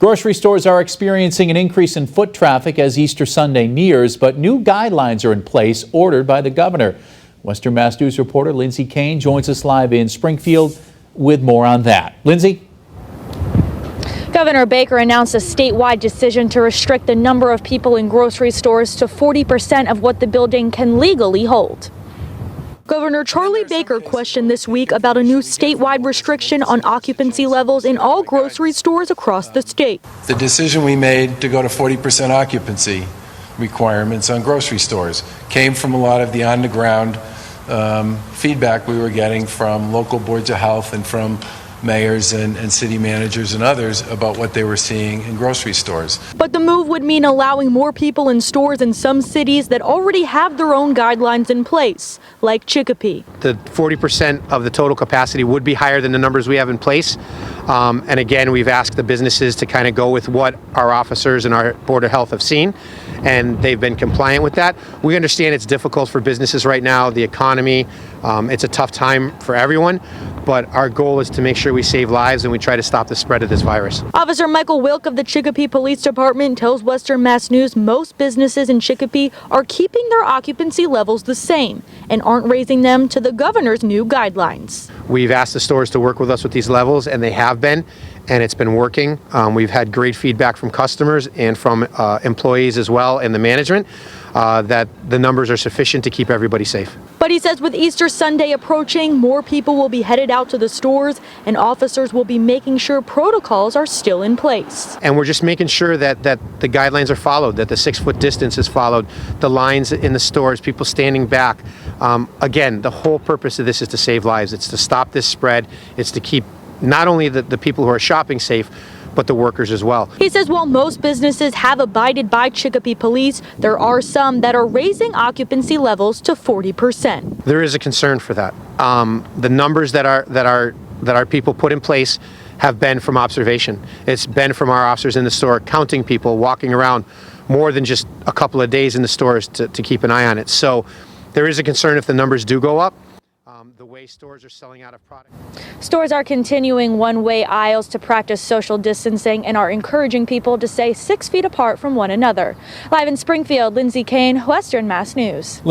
Grocery stores are experiencing an increase in foot traffic as Easter Sunday nears, but new guidelines are in place ordered by the governor. Western Mass News reporter Lindsay Kane joins us live in Springfield with more on that. Lindsay? Governor Baker announced a statewide decision to restrict the number of people in grocery stores to 40% of what the building can legally hold. Governor Charlie Baker questioned this week about a new statewide restriction on occupancy levels in all grocery stores across the state. The decision we made to go to 40% occupancy requirements on grocery stores came from a lot of the on-the-ground feedback we were getting from local boards of health and from mayors and city managers and others about what they were seeing in grocery stores. But the move would mean allowing more people in stores in some cities that already have their own guidelines in place, like Chicopee. The 40% of the total capacity would be higher than the numbers we have in place. And again, we've asked the businesses to kind of go with what our officers and our Board of Health have seen, and they've been compliant with that. We understand it's difficult for businesses right now, the economy, it's a tough time for everyone, but our goal is to make sure we save lives and we try to stop the spread of this virus. Officer Michael Wilk of the Chicopee Police Department tells Western Mass News most businesses in Chicopee are keeping their occupancy levels the same and aren't raising them to the governor's new guidelines. We've asked the stores to work with us with these levels, and they have been, and it's been working. We've had great feedback from customers and from employees as well, and the management, that the numbers are sufficient to keep everybody safe. But he says with Easter Sunday approaching, more people will be headed out to the stores, and officers will be making sure protocols are still in place. And we're just making sure that the guidelines are followed, that the 6-foot distance is followed, the lines in the stores, people standing back. Again, the whole purpose of this is to save lives. It's to stop this spread. It's to keep not only the people who are shopping safe, but the workers as well. He says while most businesses have abided by Chicopee Police, there are some that are raising occupancy levels to 40%. There is a concern for that. The numbers that our people put in place have been from observation. It's been from our officers in the store counting people, walking around more than just a couple of days in the stores to keep an eye on it. So there is a concern if the numbers do go up. The way stores are selling out of product. Stores are continuing one-way aisles to practice social distancing and are encouraging people to stay 6 feet apart from one another. Live in Springfield, Lindsay Kane, Western Mass News.